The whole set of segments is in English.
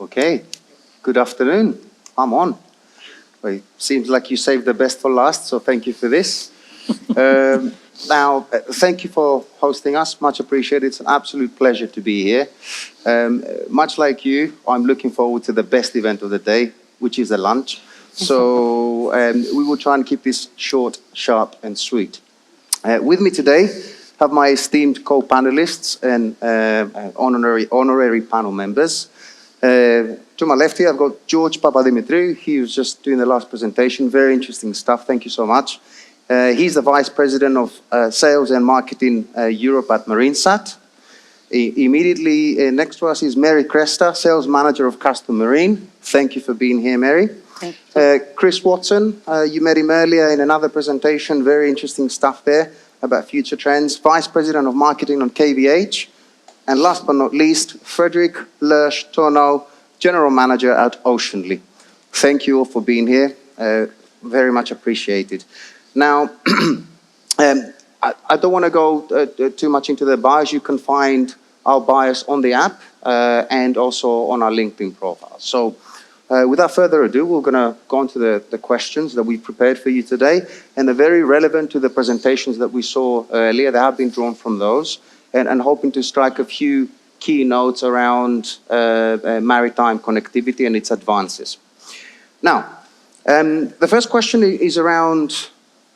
Okay, good afternoon. I'm on. Well, it seems like you saved the best for last, so thank you for this. Thank you for hosting us. Much appreciated. It's an absolute pleasure to be here. Much like you, I'm looking forward to the best event of the day, which is a lunch. So we will try and keep this short, sharp, and sweet. With me today, have my esteemed co-panelists and honorary panel members. To my left here, I've got George Papadimitriou. He was just doing the last presentation. Very interesting stuff. Thank you so much. He's the Vice President of Sales and Marketing Europe at Marinesat. Immediately next to us is Mary Kresta, Sales Manager of Castor Marine. Thank you for being here, Mary. Thank you. Chris Watson, you met him earlier in another presentation. Very interesting stuff there about future trends. Vice President of Marketing on KVH. And last but not least, Frederik Lerche-Tornoe, General Manager at Oceanly. Thank you all for being here. Very much appreciated. Now, I don't want to go too much into the bios. You can find our bios on the app and also on our LinkedIn profile. So without further ado, we're going to go on to the questions that we prepared for you today. And they're very relevant to the presentations that we saw earlier. They have been drawn from those. And hoping to strike a few key notes around maritime connectivity and its advances. Now, the first question is around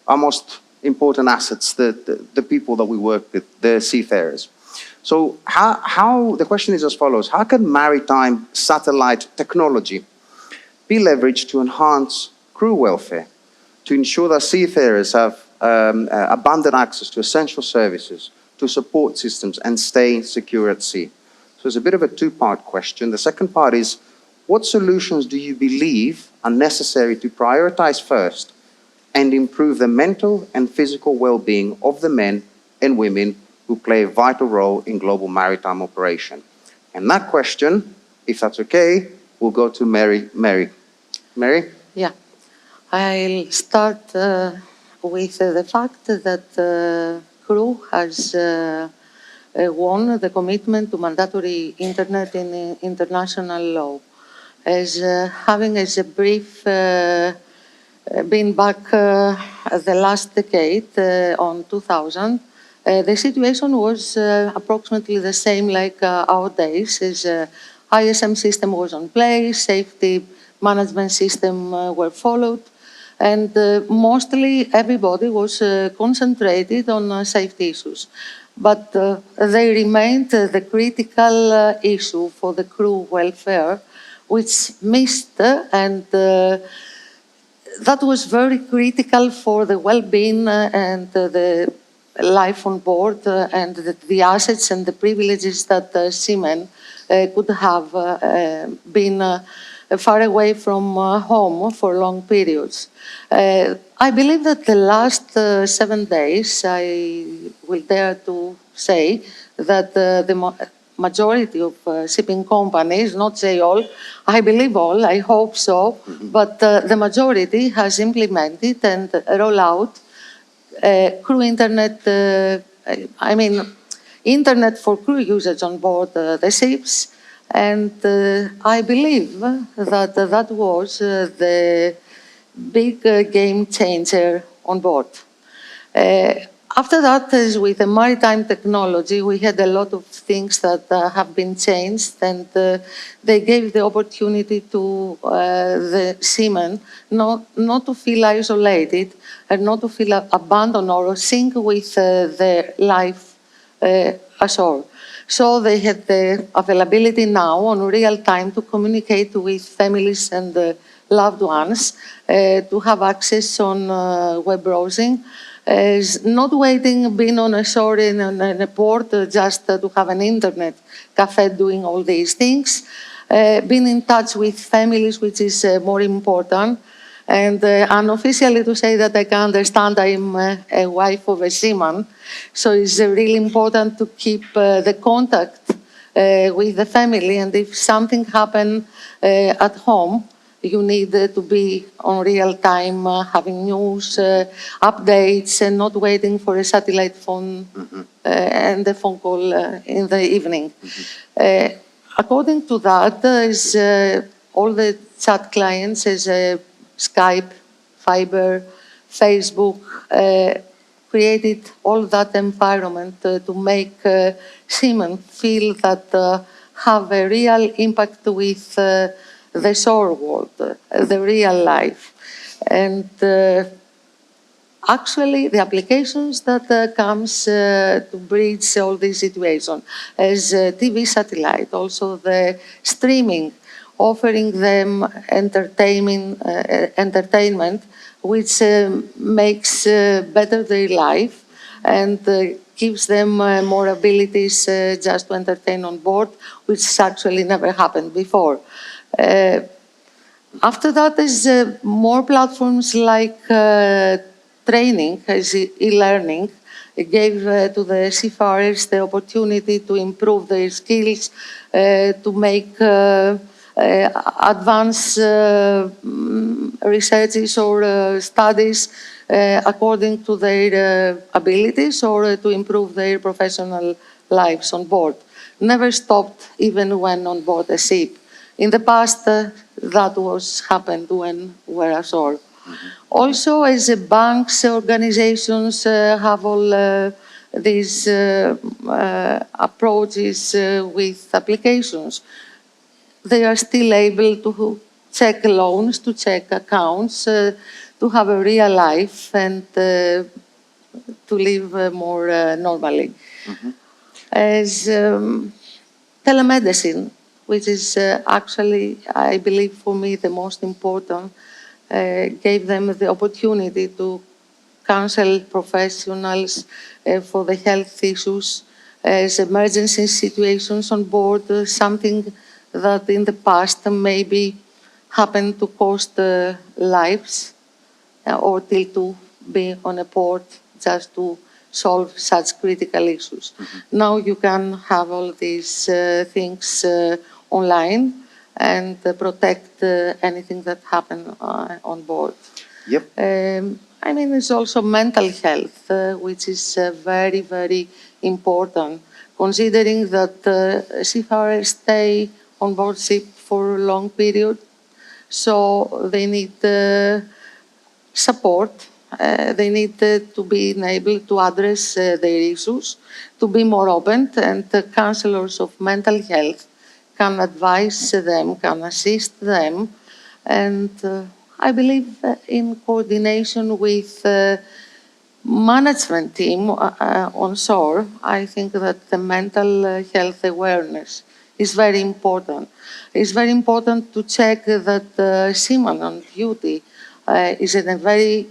our most important assets, the people that we work with, the seafarers. So the question is as follows: how can maritime satellite technology be leveraged to enhance crew welfare, to ensure that seafarers have abundant access to essential services, to support systems and stay secure at sea? So it's a bit of a two-part question. The second part is, what solutions do you believe are necessary to prioritize first and improve the mental and physical well-being of the men and women who play a vital role in global maritime operation? And that question, if that's okay, will go to Mary. Mary? Yeah. I'll start with the fact that crew has won the commitment to mandatory internet in international law. As having as a brief been back the last decade on 2000, the situation was approximately the same like our days. As ISM system was on place, safety management system were followed, and mostly everybody was concentrated on safety issues. But they remained the critical issue for the crew welfare, which missed, and that was very critical for the well-being and the life on board and the assets and the privileges that seamen could have been far away from home for long periods. I believe that the last 7 days, I will dare to say that the majority of shipping companies, not say all, I believe all, I hope so, but the majority has implemented and roll out crew internet, internet for crew usage on board the ships. And I believe that that was the big game changer on board. After that, as with the maritime technology, we had a lot of things that have been changed, and they gave the opportunity to the seamen not to feel isolated and not to feel abandoned or sink with their life ashore. So they had the availability now on real time to communicate with families and loved ones, to have access on web browsing, not waiting, being on a shore in a port just to have an internet cafe doing all these things, being in touch with families, which is more important. And unofficially to say that I can understand, I'm a wife of a seaman, so it's really important to keep the contact with the family, and if something happens at home, you need to be on real time, having news, updates, and not waiting for a satellite phone and a phone call in the evening. According to that, is all the chat clients is Skype, Fiber, Facebook, created all that environment to make seamen feel that have a real impact with the shore world, the real life. And actually, the applications that comes to bridge all this situation as TV satellite, also the streaming, offering them entertainment, which makes better their life and gives them more abilities just to entertain on board, which actually never happened before. After that, there's more platforms like training, as e-learning. It gave to the seafarers the opportunity to improve their skills, to make advanced researches or studies according to their abilities or to improve their professional lives on board. Never stopped even when on board a ship. In the past, that was happened when we were ashore. Also, as banks, organizations have all these approaches with applications, they are still able to check loans, to check accounts, to have a real life and to live more normally. As telemedicine, which is actually, I believe for me, the most important, gave them the opportunity to counsel professionals for the health issues as emergency situations on board, something that in the past maybe happened to cost lives or till to be on a port just to solve such critical issues. Now you can have all these things online and protect anything that happens on board. Yep. I mean, it's also mental health, which is very, very important, considering that seafarers stay on board ship for a long period, so they need support. They need to be able to address their issues, to be more open, and the counselors of mental health can advise them, can assist them, and I believe in coordination with management team on shore, I think that the mental health awareness is very important. It's very important to check that the seaman on duty is in a very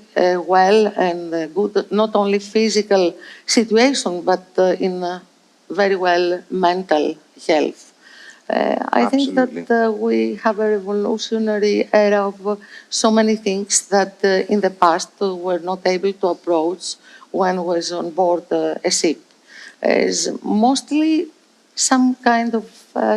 well and good, not only physical situation, but in very well mental health. I think that we have a revolutionary era of so many things that in the past were not able to approach when was on board a ship. As mostly some kind of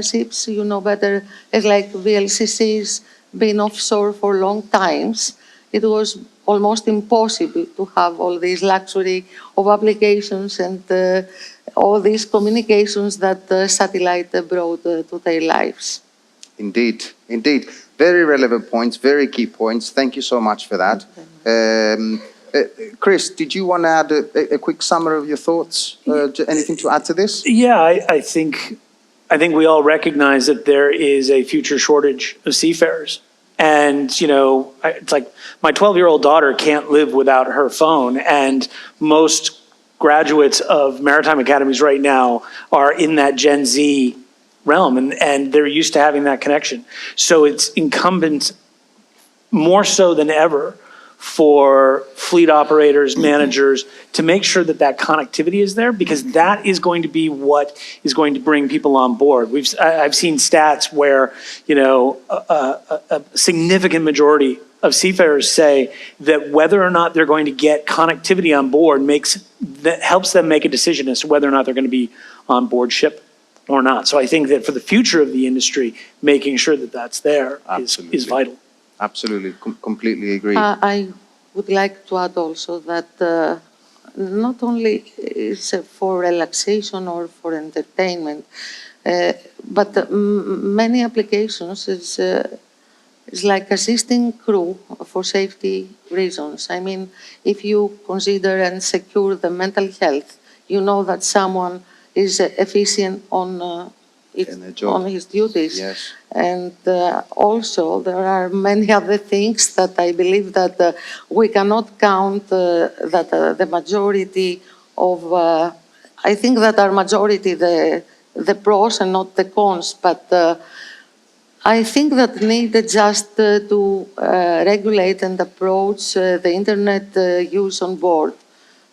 ships, you know better, like VLCCs, been offshore for long times. It was almost impossible to have all these luxury of applications and all these communications that satellite brought to their lives. Indeed, indeed. Very relevant points, very key points. Thank you so much for that. Chris, did you want to add a quick summary of your thoughts? Anything to add to this? Yeah, I think we all recognize that there is a future shortage of seafarers. And, you know, it's like my 12-year-old daughter can't live without her phone. And most graduates of maritime academies right now are in that Gen Z realm, and they're used to having that connection. So it's incumbent more so than ever for fleet operators, managers, to make sure that that connectivity is there, because that is going to be what is going to bring people on board. I've seen stats where, you know, a significant majority of seafarers say that whether or not they're going to get connectivity on board helps them make a decision as to whether or not they're going to be on board ship or not. So I think that for the future of the industry, making sure that that's there is vital. Absolutely, completely agree. I would like to add also that not only is for relaxation or for entertainment, but many applications is like assisting crew for safety reasons. I mean, if you consider and secure the mental health, you know that someone is efficient on his duties. Yes. And also there are many other things that I believe that we cannot count that the majority of, I think that our majority, the pros and not the cons, but I think that needed just to regulate and approach the internet use on board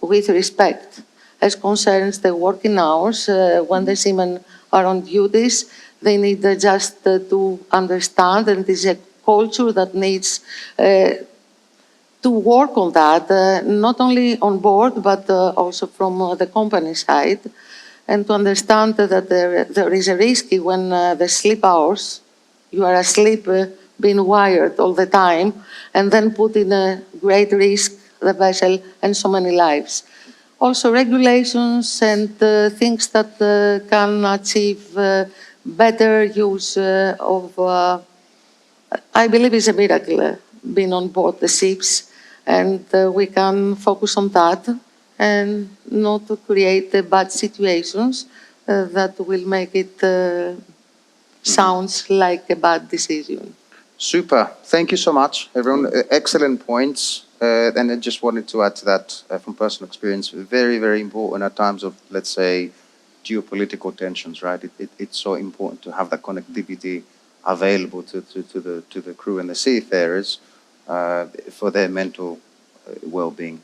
with respect as concerns the working hours. When the seamen are on duties, they need just to understand, and it's a culture that needs to work on that, not only on board, but also from the company side, and to understand that there is a risk when the sleep hours, you are asleep, being wired all the time, and then put in a great risk the vessel and so many lives. Also regulations and things that can achieve better use of, I believe it's a miracle being on board the ships, and we can focus on that and not to create bad situations that will make it sounds like a bad decision. Super. Thank you so much, everyone. Excellent points. And I just wanted to add to that from personal experience, very, very important at times of, let's say, geopolitical tensions, right? It's so important to have that connectivity available to the crew and the seafarers for their mental well-being.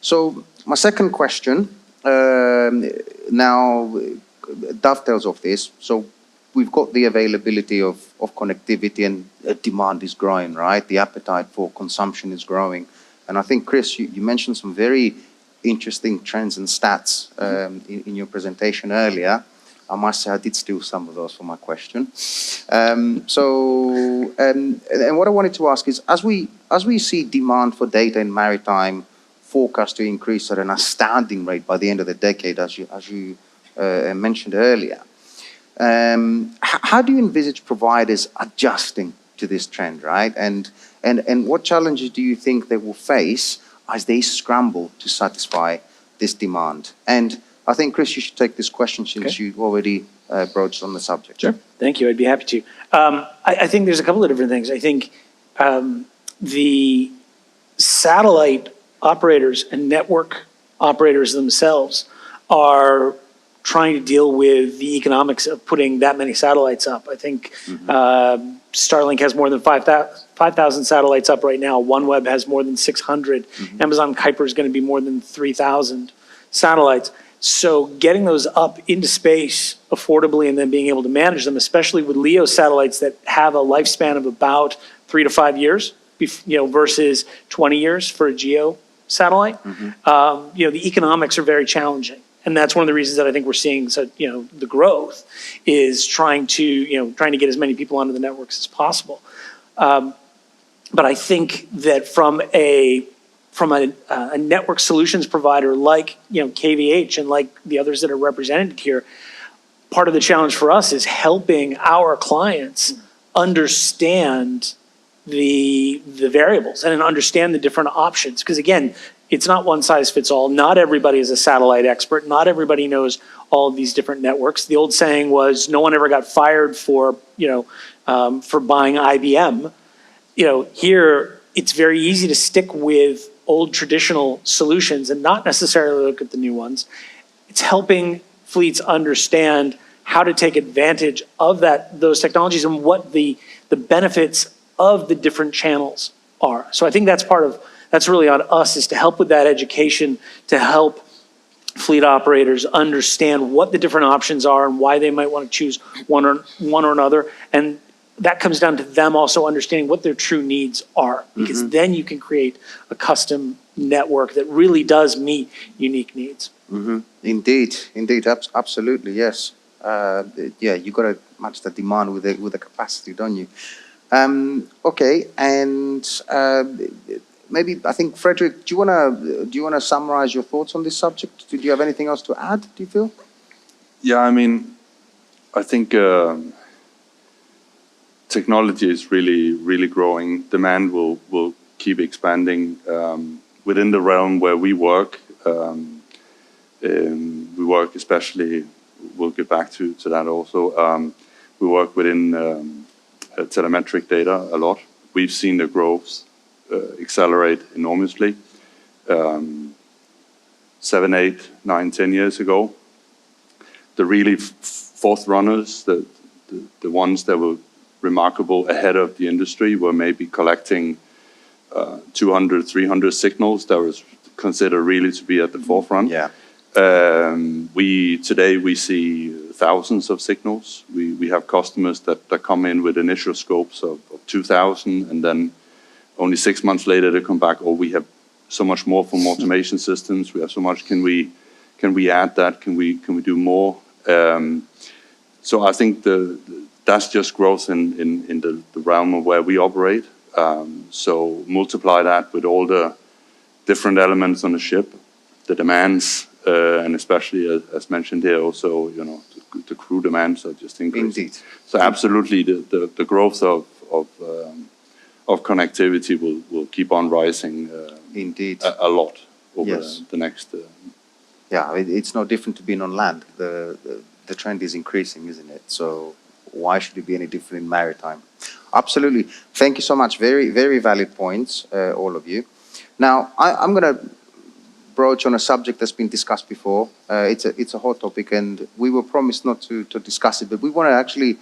So my second question now dovetails off this. So we've got the availability of connectivity, and demand is growing, right? The appetite for consumption is growing. And I think, Chris, you mentioned some very interesting trends and stats in your presentation earlier. I must say I did steal some of those for my question. And what I wanted to ask is, as we see demand for data in maritime forecast to increase at an astounding rate by the end of the decade, as you mentioned earlier, how do you envisage providers adjusting to this trend, right? And what challenges do you think they will face as they scramble to satisfy this demand? And I think, Chris, you should take this question since you already broached on the subject. Sure. Thank you. I'd be happy to. I think there's a couple of different things. I think the satellite operators and network operators themselves are trying to deal with the economics of putting that many satellites up. I think Starlink has more than 5,000 satellites up right now. OneWeb has more than 600. Amazon Kuiper is going to be more than 3,000 satellites. So getting those up into space affordably and then being able to manage them, especially with LEO satellites that have a lifespan of about 3 to 5 years, versus 20 years for a GEO satellite, the economics are very challenging. And that's one of the reasons that I think we're seeing the growth is trying to get as many people onto the networks as possible. But I think that from a network solutions provider like KVH and like the others that are represented here, part of the challenge for us is helping our clients understand the variables and understand the different options. Because again, it's not one size fits all. Not everybody is a satellite expert. Not everybody knows all of these different networks. The old saying was, no one ever got fired for buying IBM. Here it's very easy to stick with old traditional solutions and not necessarily look at the new ones. It's helping fleets understand how to take advantage of those technologies and what the benefits of the different channels are. So I think that's really on us, is to help with that education, to help fleet operators understand what the different options are and why they might want to choose one or another. And that comes down to them also understanding what their true needs are, because then you can create a custom network that really does meet unique needs. Indeed, absolutely, yes. You got to match the demand with the capacity, don't you? Okay, and maybe, I think, Frederik, do you wanna summarize your thoughts on this subject? Do you have anything else to add, do you feel? Yeah, I mean, I think technology is really growing. Demand will keep expanding within the realm where we work. We work especially, we'll get back to that also. We work within telemetric data a lot. We've seen the growth accelerate enormously 7, 8, 9, 10 years ago. The really forerunners, the ones that were remarkable ahead of the industry, were maybe collecting 200, 300 signals that was considered really to be at the forefront. Yeah. Today we see thousands of signals. We have customers that come in with initial scopes of 2,000, and then only 6 months later they come back, oh, we have so much more from automation systems. We have so much. Can we add that? Can we do more? So I think that's just growth in the realm of where we operate. So multiply that with all the different elements on the ship, the demands, and especially as mentioned here, also the crew demands are just increasing. Indeed. So absolutely, the growth of connectivity will keep on rising. Indeed. A lot over Yes. the next. Yeah, it's no different to being on land. The trend is increasing, isn't it? So why should it be any different in maritime? Absolutely. Thank you so much. Very, very valid points, all of you. Now, I'm going to broach on a subject that's been discussed before. It's a hot topic, and we were promised not to discuss it, but we want to actually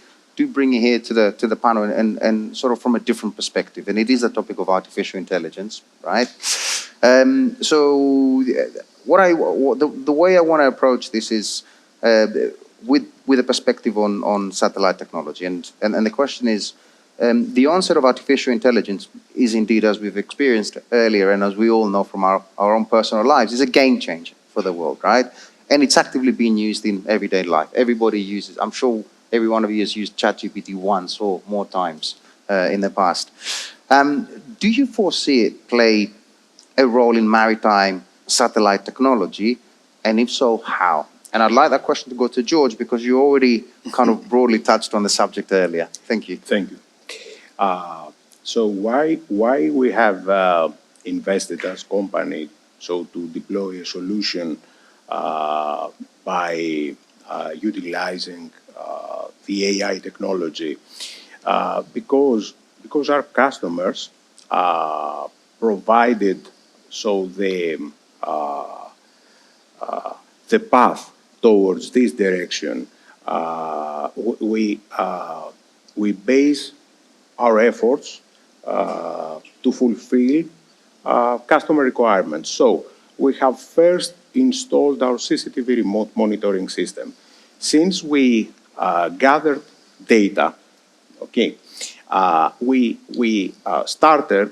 bring it here to the panel and sort of from a different perspective. And it is the topic of artificial intelligence, right? So the way I want to approach this is with a perspective on satellite technology. And the question is, the onset of artificial intelligence is indeed, as we've experienced earlier, and as we all know from our own personal lives, is a game changer for the world, right? And it's actively being used in everyday life. Everybody uses, I'm sure every one of you has used ChatGPT once or more times in the past. Do you foresee it play a role in maritime satellite technology? And if so, how? And I'd like that question to go to George, because you already kind of broadly touched on the subject earlier. Thank you. Thank you. So why we have invested as company to deploy a solution by utilizing the AI technology, because our customers provided the path towards this direction. We base our efforts to fulfill customer requirements. So we have first installed our CCTV remote monitoring system. Since we gathered data, okay, we started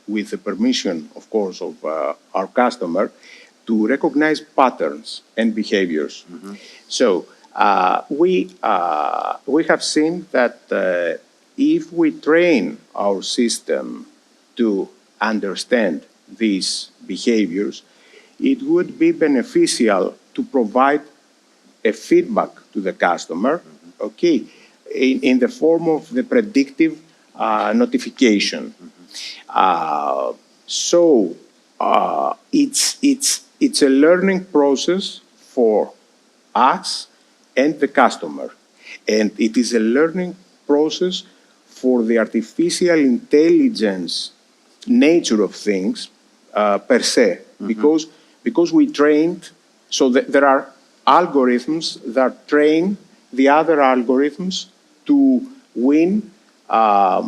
with the permission, of course, of our customer to recognize patterns and behaviors. Mm-hmm. So we have seen that if we train our system to understand these behaviors, it would be beneficial to provide a feedback to the customer, okay, in the form of the predictive notification. So it's a learning process for us and the customer, and it is a learning process for the artificial intelligence nature of things per se, because we trained, so there are algorithms that train the other algorithms to win a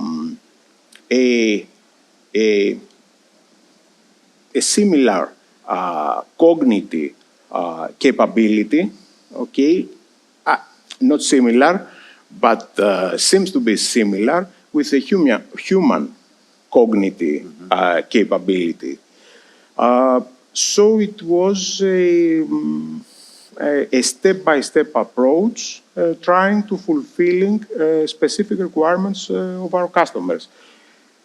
similar cognitive capability, okay, not similar, but seems to be similar with a human cognitive capability. So it was a step-by-step approach trying to fulfilling specific requirements of our customers.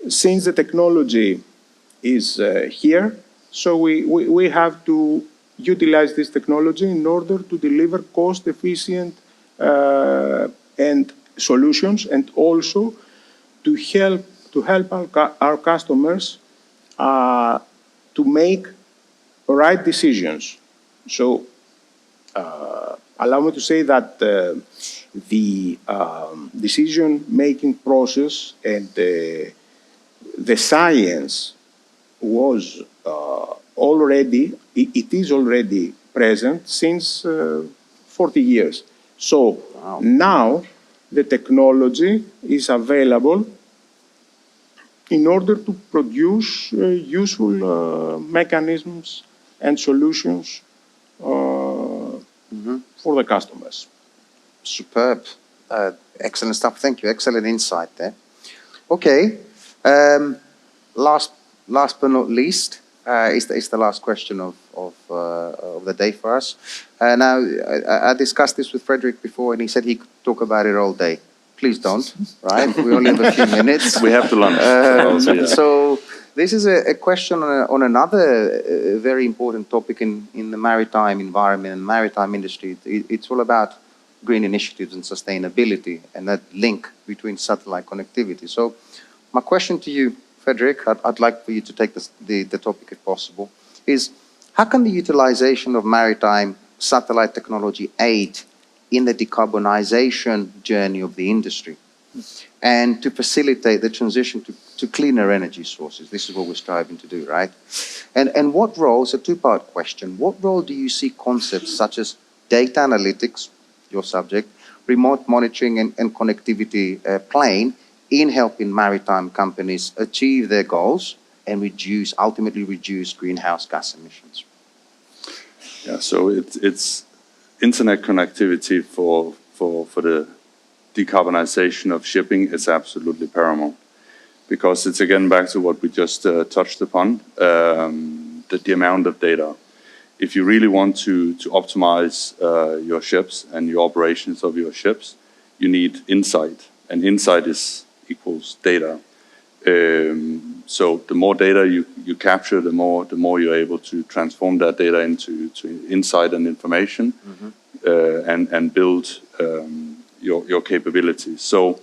Since the technology is here. So we have to utilize this technology in order to deliver cost-efficient and solutions, and also to help our customers to make right decisions. So allow me to say that the decision-making process and the science was already, it is already present since 40 years. So now the technology is available in order to produce useful mechanisms and solutions for the customers. Superb. Excellent stuff. Thank you. Excellent insight there. Okay. Last but not least, is the last question of the day for us. Now, I discussed this with Frederik before, and he said he could talk about it all day. Please don't, right? We only have a few minutes. We have to lunch. So this is a question on another very important topic in the maritime environment and maritime industry. It's all about green initiatives and sustainability and that link between satellite connectivity. So my question to you, Frederik, I'd like for you to take the topic if possible, is how can the utilization of maritime satellite technology aid in the decarbonization journey of the industry and to facilitate the transition to cleaner energy sources? This is what we're striving to do, right? And what role, it's a two-part question, what role do you see concepts such as data analytics, your subject, remote monitoring and connectivity playing in helping maritime companies achieve their goals and ultimately reduce greenhouse gas emissions? Yeah, so it's internet connectivity for the decarbonization of shipping is absolutely paramount, because it's again back to what we just touched upon, the amount of data. If you really want to optimize your ships and your operations of your ships, you need insight, and insight equals data. So the more data you capture, the more you're able to transform that data into insight and information, and build your capabilities. So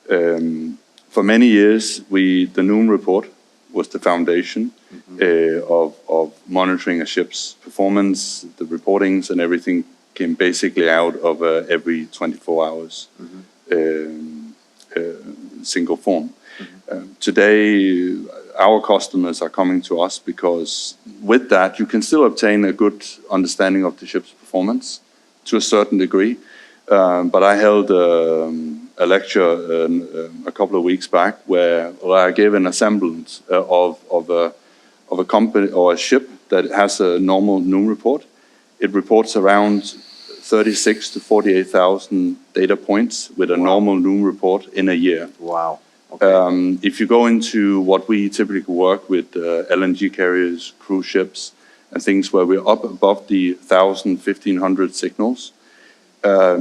for many years, the Noon report was the foundation of monitoring a ship's performance. The reportings and everything came basically out of every 24 hours single form. Today, our customers are coming to us because with that, you can still obtain a good understanding of the ship's performance to a certain degree. But I held a lecture a couple of weeks back where I gave an assemblance of a company or a ship that has a normal Noon report. It reports around 36 to 48,000 data points with a normal Noon report in a year. Wow. Okay. If you go into what we typically work with, LNG carriers, cruise ships, and things where we're up above the 1,000, 1,500 signals,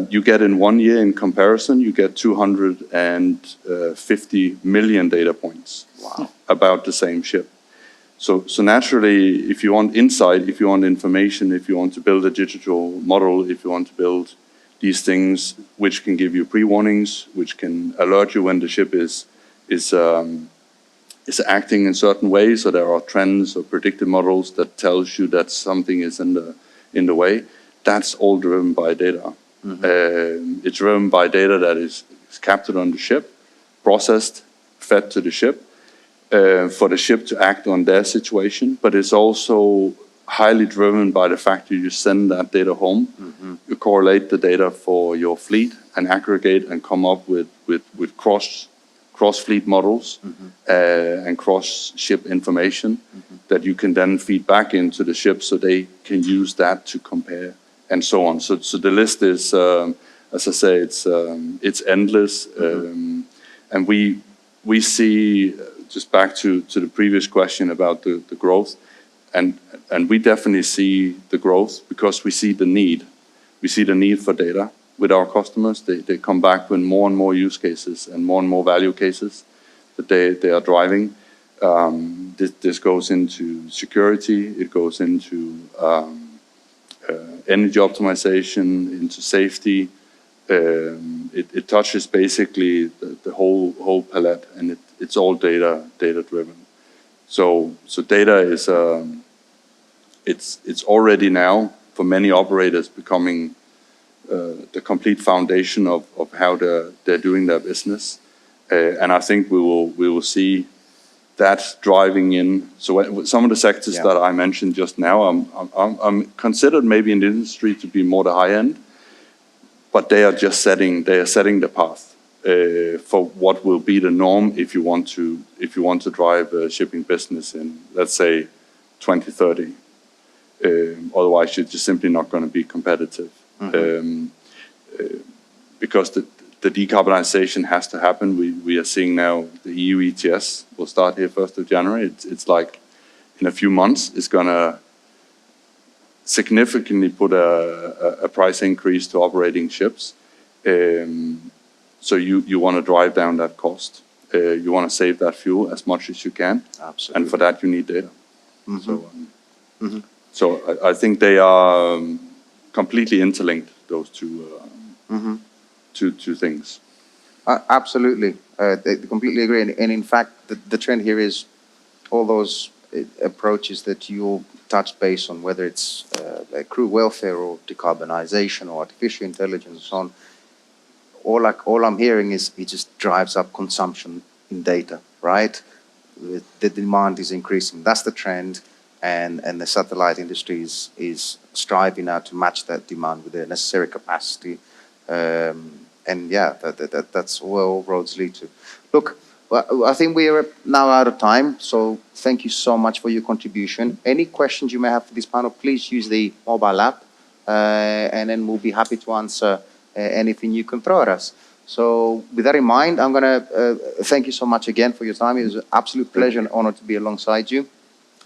you get in 1 year in comparison, you get 250 million data points. Wow. About the same ship. So naturally, if you want insight, if you want information, if you want to build a digital model, if you want to build these things which can give you pre-warnings, which can alert you when the ship is acting in certain ways, so there are trends or predictive models that tells you that something is in the way, that's all driven by data. It's driven by data that is captured on the ship, processed, fed to the ship, for the ship to act on their situation, but it's also highly driven by the fact that you send that data home, you correlate the data for your fleet and aggregate and come up with cross-fleet models and cross-ship information that you can then feed back into the ship so they can use that to compare and so on. So the list is, as I say, it's endless, and we see, just back to the previous question about the growth, and we definitely see the growth because we see the need. We see the need for data with our customers. They come back with more and more use cases and more value cases that they are driving. This goes into security, it goes into energy optimization, into safety. It touches basically the whole palette, and it's all data driven. So data is it's already now for many operators becoming the complete foundation of how they're doing their business, and I think we will see that driving in. So some of the sectors that I mentioned just now, I'm considered maybe in the industry to be more the high end, but they are just setting the path for what will be the norm if you want to drive a shipping business in, let's say, 2030. Otherwise, you're just simply not going to be competitive. Because the decarbonization has to happen. We are seeing now the EU ETS will start here 1st of January. It's like in a few months, it's going to significantly put a price increase to operating ships. So you want to drive down that cost. You want to save that fuel as much as you can. Absolutely. And for that, you need data. So I think they are completely interlinked, those two things. Absolutely. I completely agree. And in fact, the trend here is all those approaches that you touched base on, whether it's like crew welfare or decarbonization or artificial intelligence and so on. All I'm hearing is it just drives up consumption in data, right? The demand is increasing. That's the trend. And the satellite industry is striving now to match that demand with the necessary capacity. And yeah, that's where all roads lead to. Look, I think we are now out of time, so thank you so much for your contribution. Any questions you may have for this panel, please use the mobile app, and then we'll be happy to answer anything you can throw at us. So with that in mind, I'm going to thank you so much again for your time. It was an absolute pleasure and honor to be alongside you.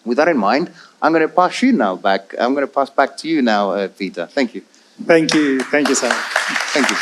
With that in mind, I'm going to pass you now back. I'm going to pass back to you now, Peter. Thank you. Thank you. Thank you, Sam. Thank you.